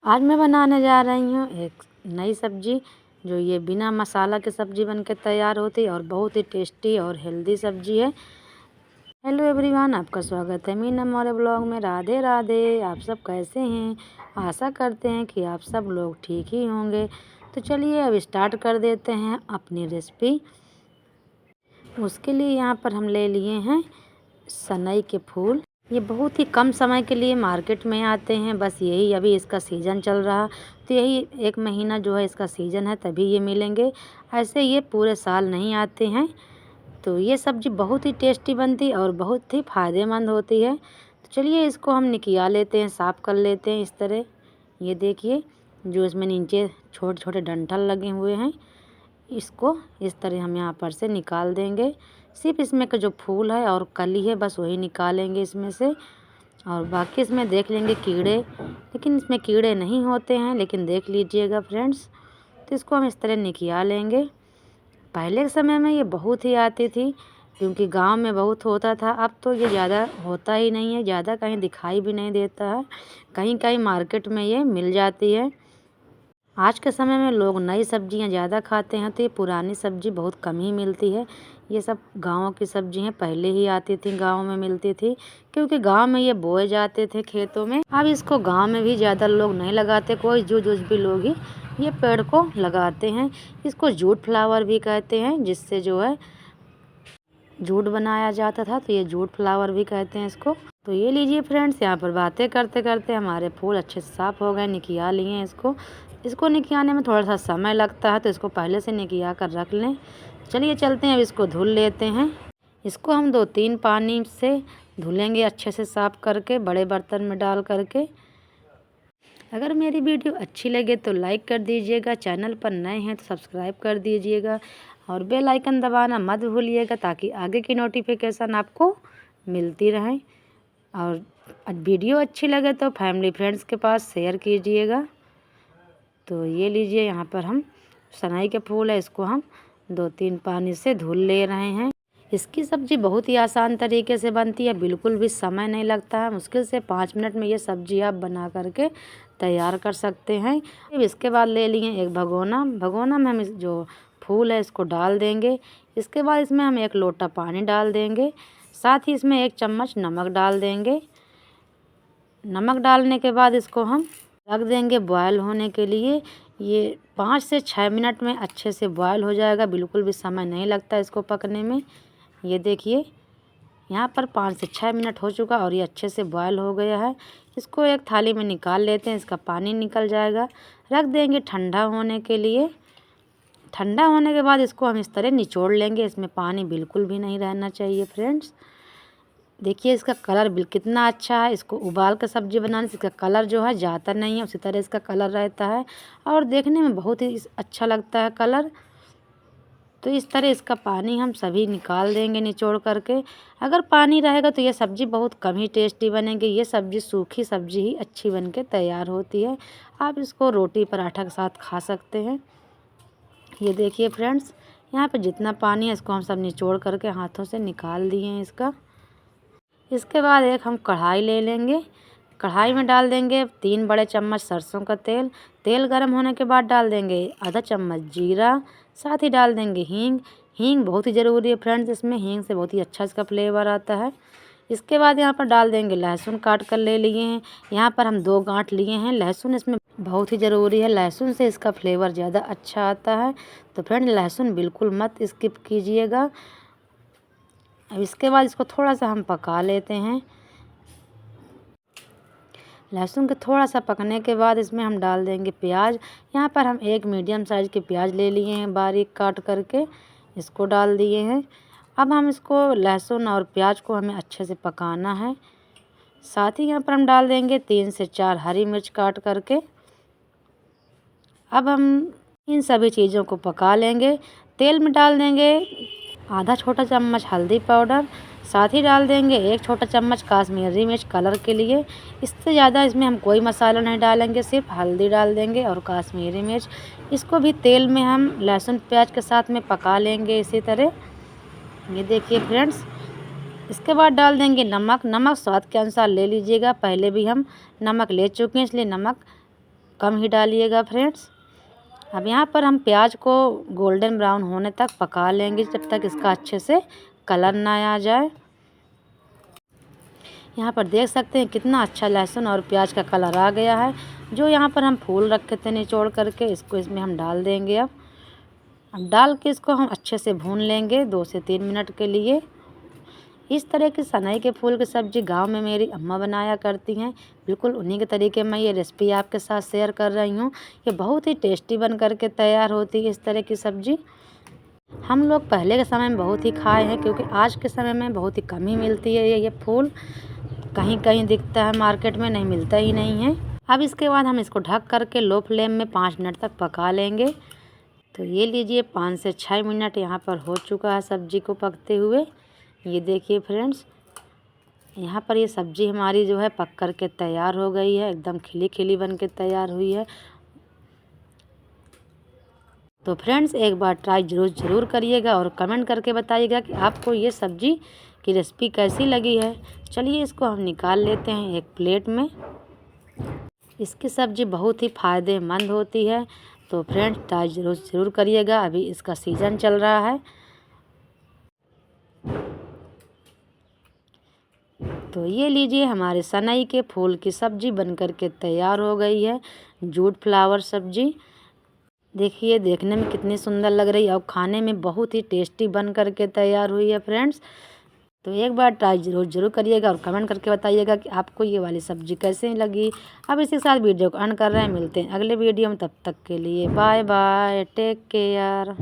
आज मैं बनाने जा रही हूँ एक नई सब्ज़ी, जो ये बिना मसाला के सब्ज़ी बनके तैयार होती है और बहुत ही टेस्टी और हेल्दी सब्ज़ी है। हेलो एवरीवन, आपका स्वागत है मीना मौर्य ब्लॉग में। राधे राधे। आप सब कैसे हैं? आशा करते हैं कि आप सब लोग ठीक ही होंगे। तो चलिए अब स्टार्ट कर देते हैं अपनी रेसिपी। उसके लिए यहाँ पर हम ले लिए हैं सनई के फूल। ये बहुत ही कम समय के लिए मार्केट में आते हैं, बस यही अभी इसका सीज़न चल रहा, तो यही 1 महीना जो है इसका सीज़न है, तभी ये मिलेंगे। ऐसे ये पूरे साल नहीं आते हैं। तो ये सब्ज़ी बहुत ही टेस्टी बनती और बहुत ही फ़ायदेमंद होती है। तो चलिए इसको हम निकिया लेते हैं, साफ़ कर लेते हैं इस तरह। ये देखिए, जो इसमें नीचे छोटे छोटे डंठल लगे हुए हैं, इसको इस तरह हम यहाँ पर से निकाल देंगे। सिर्फ इसमें का जो फूल है और कली है, बस वही निकालेंगे इसमें से। और बाकी इसमें देख लेंगे कीड़े, लेकिन इसमें कीड़े नहीं होते हैं, लेकिन देख लीजिएगा फ्रेंड्स। तो इसको हम इस तरह निकिया लेंगे। पहले के समय में ये बहुत ही आती थी, क्योंकि गांव में बहुत होता था। अब तो ये ज़्यादा होता ही नहीं है, ज़्यादा कहीं दिखाई भी नहीं देता है। कहीं कहीं मार्केट में ये मिल जाती है। आज के समय में लोग नई सब्जियां ज़्यादा खाते हैं, तो ये पुरानी सब्जी बहुत कम ही मिलती है। ये सब गाँव की सब्जी हैं, पहले ही आती थी, गाँव में मिलती थी, क्योंकि गाँव में ये बोए जाते थे खेतों में। अब इसको गाँव में भी ज़्यादा लोग नहीं लगाते, कोई जो भी लोग ही ये पेड़ को लगाते हैं। इसको जूट फ्लावर भी कहते हैं, जिससे जो है जूट बनाया जाता था, तो ये जूट फ्लावर भी कहते हैं इसको। तो ये लीजिए फ्रेंड्स, यहाँ पर बातें करते करते हमारे फूल अच्छे से साफ़ हो गए, निकिया लिए हैं इसको निकियाने में थोड़ा सा समय लगता है, तो इसको पहले से निकिया कर रख लें। चलिए चलते हैं, अब इसको धुल लेते हैं। इसको हम 2-3 पानी से धुलेंगे अच्छे से साफ़ करके, बड़े बर्तन में डाल करके। अगर मेरी वीडियो अच्छी लगे तो लाइक कर दीजिएगा, चैनल पर नए हैं तो सब्सक्राइब कर दीजिएगा और बेल आइकन दबाना मत भूलिएगा, ताकि आगे की नोटिफिकेशन आपको मिलती रहे। और वीडियो अच्छी लगे तो फैमिली फ्रेंड्स के पास शेयर कीजिएगा। तो ये लीजिए, यहाँ पर हम सनई के फूल है, इसको हम 2-3 पानी से धुल ले रहे हैं। इसकी सब्ज़ी बहुत ही आसान तरीके से बनती है, बिल्कुल भी समय नहीं लगता है। मुश्किल से 5 मिनट में ये सब्ज़ी आप बना करके तैयार कर सकते हैं। अब इसके बाद ले लिए एक भगोना में हम जो फूल है इसको डाल देंगे। इसके बाद इसमें हम 1 लोटा पानी डाल देंगे, साथ ही इसमें 1 चम्मच नमक डाल देंगे। नमक डालने के बाद इसको हम रख देंगे बॉयल होने के लिए। ये 5 से 6 मिनट में अच्छे से बॉयल हो जाएगा, बिल्कुल भी समय नहीं लगता इसको पकने में। ये देखिए, यहाँ पर 5 से 6 मिनट हो चुका और ये अच्छे से बॉयल हो गया है। इसको एक थाली में निकाल लेते हैं, इसका पानी निकल जाएगा। रख देंगे ठंडा होने के लिए। ठंडा होने के बाद इसको हम इस तरह निचोड़ लेंगे, इसमें पानी बिल्कुल भी नहीं रहना चाहिए फ्रेंड्स। देखिए इसका कलर कितना अच्छा है। इसको उबाल कर सब्ज़ी बनाने से इसका कलर जो है जाता नहीं है, उसी तरह इसका कलर रहता है और देखने में बहुत ही अच्छा लगता है कलर। तो इस तरह इसका पानी हम सभी निकाल देंगे निचोड़ करके। अगर पानी रहेगा तो ये सब्ज़ी बहुत कम ही टेस्टी बनेगी। ये सब्ज़ी सूखी सब्ज़ी ही अच्छी बन के तैयार होती है। आप इसको रोटी पराठा के साथ खा सकते हैं। ये देखिए फ्रेंड्स, यहाँ पे जितना पानी है इसको हम सब निचोड़ करके हाथों से निकाल दिए हैं इसका। इसके बाद एक हम कढ़ाई ले लेंगे। कढ़ाई में डाल देंगे 3 बड़े चम्मच सरसों का तेल। तेल गर्म होने के बाद डाल देंगे आधा चम्मच जीरा, साथ ही डाल देंगे हींग। हींग बहुत ही ज़रूरी है फ्रेंड्स, इसमें हींग से बहुत ही अच्छा इसका फ्लेवर आता है। इसके बाद यहाँ पर डाल देंगे लहसुन, काट कर ले लिए हैं। यहाँ पर हम 2 गांठ लिए हैं लहसुन, इसमें बहुत ही ज़रूरी है, लहसुन से इसका फ्लेवर ज़्यादा अच्छा आता है। तो फ्रेंड लहसुन बिल्कुल मत स्किप कीजिएगा। अब इसके बाद इसको थोड़ा सा हम पका लेते हैं। लहसुन के थोड़ा सा पकने के बाद इसमें हम डाल देंगे प्याज। यहाँ पर हम 1 मीडियम साइज़ के प्याज ले लिए हैं, बारीक काट करके इसको डाल दिए हैं। अब हम इसको लहसुन और प्याज को हमें अच्छे से पकाना है। साथ ही यहाँ पर हम डाल देंगे 3 से 4 हरी मिर्च काट करके। अब हम इन सभी चीज़ों को पका लेंगे। तेल में डाल देंगे आधा छोटा चम्मच हल्दी पाउडर, साथ ही डाल देंगे 1 छोटा चम्मच काश्मीरी मिर्च कलर के लिए। इससे ज़्यादा इसमें हम कोई मसाला नहीं डालेंगे, सिर्फ हल्दी डाल देंगे और काश्मीरी मिर्च। इसको भी तेल में हम लहसुन प्याज के साथ में पका लेंगे इसी तरह। ये देखिए फ्रेंड्स, इसके बाद डाल देंगे नमक। नमक स्वाद के अनुसार ले लीजिएगा, पहले भी हम नमक ले चुके हैं, इसलिए नमक कम ही डालिएगा फ्रेंड्स। अब यहाँ पर हम प्याज को गोल्डन ब्राउन होने तक पका लेंगे, जब तक इसका अच्छे से कलर ना आ जाए। यहाँ पर देख सकते हैं कितना अच्छा लहसुन और प्याज का कलर आ गया है। जो यहाँ पर हम फूल रखे थे निचोड़ करके, इसको इसमें हम डाल देंगे। अब डाल के इसको हम अच्छे से भून लेंगे 2 से 3 मिनट के लिए। इस तरह की सनई के फूल की सब्ज़ी गांव में मेरी अम्मा बनाया करती हैं। बिल्कुल उन्हीं के तरीके में ये रेसिपी आपके साथ शेयर कर रही हूँ। ये बहुत ही टेस्टी बन करके तैयार होती है इस तरह की सब्ज़ी। हम लोग पहले के समय में बहुत ही खाए हैं, क्योंकि आज के समय में बहुत ही कम ही मिलती है ये फूल। कहीं कहीं दिखता है, मार्केट में नहीं मिलता ही नहीं है। अब इसके बाद हम इसको ढक करके लो फ्लेम में 5 मिनट तक पका लेंगे। तो ये लीजिए 5 से 6 मिनट यहाँ पर हो चुका है सब्ज़ी को पकते हुए। ये देखिए फ्रेंड्स, यहाँ पर ये सब्ज़ी हमारी जो है पक कर के तैयार हो गई है, एकदम खिली खिली बन के तैयार हुई है। तो फ्रेंड्स एक बार ट्राई ज़रूर करिएगा और कमेंट करके बताइएगा कि आपको ये सब्ज़ी की रेसिपी कैसी लगी है। चलिए इसको हम निकाल लेते हैं एक प्लेट में। इसकी सब्ज़ी बहुत ही फ़ायदेमंद होती है। तो फ्रेंड्स ट्राई ज़रूर करिएगा, अभी इसका सीज़न चल रहा है। तो ये लीजिए हमारे सनई के फूल की सब्ज़ी बनकर के तैयार हो गई है, जूट फ्लावर सब्ज़ी। देखिए देखने में कितनी सुंदर लग रही है और खाने में बहुत ही टेस्टी बन करके तैयार हुई है फ्रेंड्स। तो एक बार ट्राई ज़रूर करिएगा और कमेंट करके बताइएगा कि आपको ये वाली सब्ज़ी कैसे लगी। अब इसी के साथ वीडियो को एंड कर रहे हैं, मिलते हैं अगले वीडियो में। तब तक के लिए बाय बाय, टेक केयर।